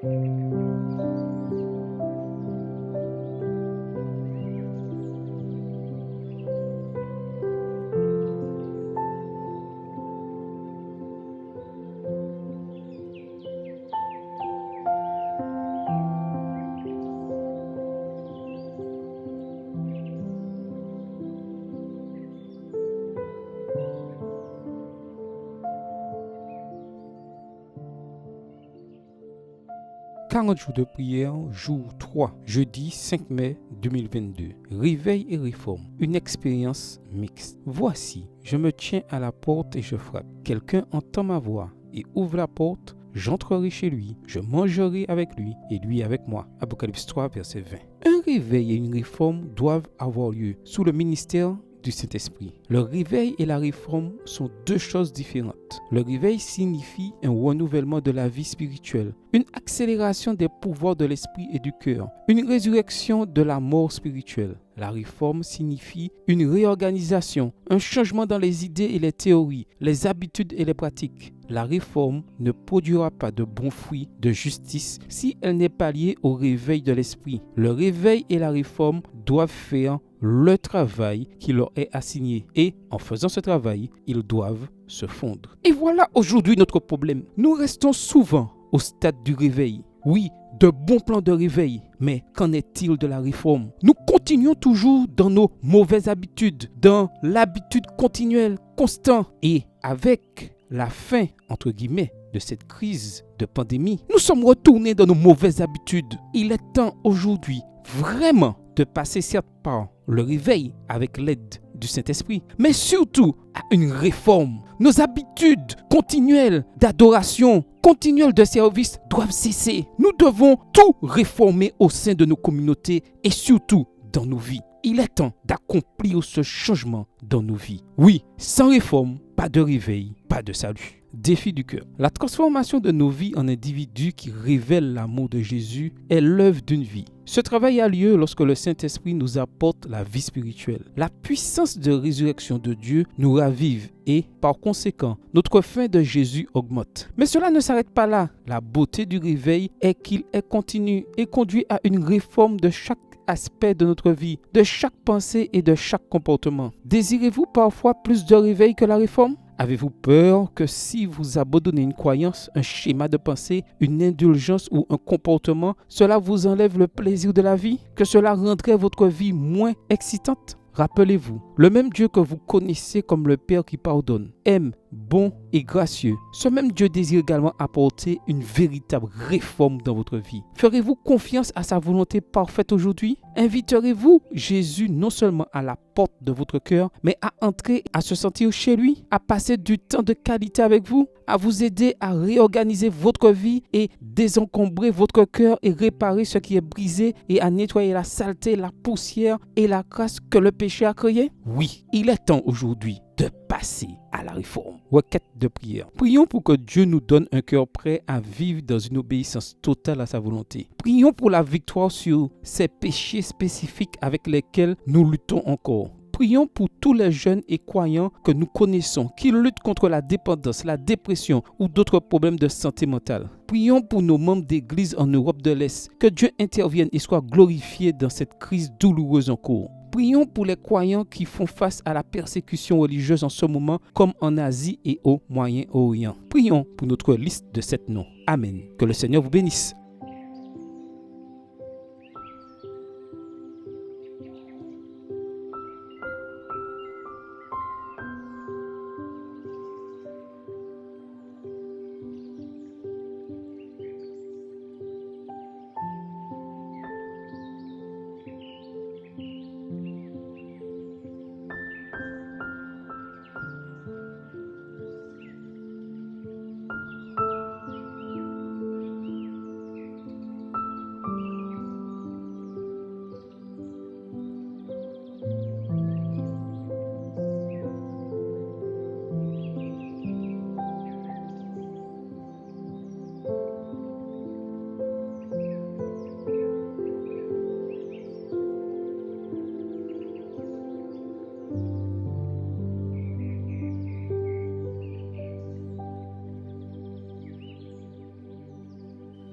40 jours de prière, jour 3, jeudi 5 mai 2022. Réveil et réforme, une expérience mixte. Voici, je me tiens à la porte et je frappe. Quelqu'un entend ma voix et ouvre la porte, j'entrerai chez lui, je mangerai avec lui et lui avec moi. Apocalypse 3, verset 20. Un réveil et une réforme doivent avoir lieu sous le ministère du Saint-Esprit. Le réveil et la réforme sont deux choses différentes. Le réveil signifie un renouvellement de la vie spirituelle, une accélération des pouvoirs de l'esprit et du cœur, une résurrection de la mort spirituelle. La réforme signifie une réorganisation, un changement dans les idées et les théories, les habitudes et les pratiques. La réforme ne produira pas de bons fruits de justice si elle n'est pas liée au réveil de l'esprit. Le réveil et la réforme doivent faire le travail qui leur est assigné et en faisant ce travail, ils doivent se fondre. Et voilà aujourd'hui notre problème. Nous restons souvent au stade du réveil. Oui, de bons plans de réveil, mais qu'en est-il de la réforme? Nous continuons toujours dans nos mauvaises habitudes, dans l'habitude continuelle, constante, et avec la fin, entre guillemets, de cette crise de pandémie, nous sommes retournés dans nos mauvaises habitudes. Il est temps aujourd'hui, vraiment, de passer certes par le réveil avec l'aide du Saint-Esprit, mais surtout à une réforme. Nos habitudes continuelles d'adoration, continuelles de service doivent cesser. Nous devons tout réformer au sein de nos communautés et surtout dans nos vies. Il est temps d'accomplir ce changement dans nos vies. Oui, sans réforme, pas de réveil, pas de salut. Défi du cœur. La transformation de nos vies en individus qui révèlent l'amour de Jésus est l'œuvre d'une vie. Ce travail a lieu lorsque le Saint-Esprit nous apporte la vie spirituelle. La puissance de résurrection de Dieu nous ravive et, par conséquent, notre faim de Jésus augmente. Mais cela ne s'arrête pas là. La beauté du réveil est qu'il est continu et conduit à une réforme de chaque aspect de notre vie, de chaque pensée et de chaque comportement. Désirez-vous parfois plus de réveil que la réforme? Avez-vous peur que si vous abandonnez une croyance, un schéma de pensée, une indulgence ou un comportement, cela vous enlève le plaisir de la vie? Que cela rendrait votre vie moins excitante? Rappelez-vous, le même Dieu que vous connaissez comme le Père qui pardonne, aime, bon et gracieux, ce même Dieu désire également apporter une véritable réforme dans votre vie. Ferez-vous confiance à sa volonté parfaite aujourd'hui? Inviterez-vous Jésus non seulement à la porte de votre cœur, mais à entrer, à se sentir chez lui, à passer du temps de qualité avec vous, à vous aider à réorganiser votre vie et désencombrer votre cœur et réparer ce qui est brisé et à nettoyer la saleté, la poussière et la crasse que le péché a créé? Oui, il est temps aujourd'hui de passer à la réforme. Requête de prière. Prions pour que Dieu nous donne un cœur prêt à vivre dans une obéissance totale à sa volonté. Prions pour la victoire sur ces péchés spécifiques avec lesquels nous luttons encore. Prions pour tous les jeunes et croyants que nous connaissons qui luttent contre la dépendance, la dépression ou d'autres problèmes de santé mentale. Prions pour nos membres d'église en Europe de l'Est. Que Dieu intervienne et soit glorifié dans cette crise douloureuse en cours. Prions pour les croyants qui font face à la persécution religieuse en ce moment, comme en Asie et au Moyen-Orient. Prions pour notre liste de 7 noms. Amen. Que le Seigneur vous bénisse.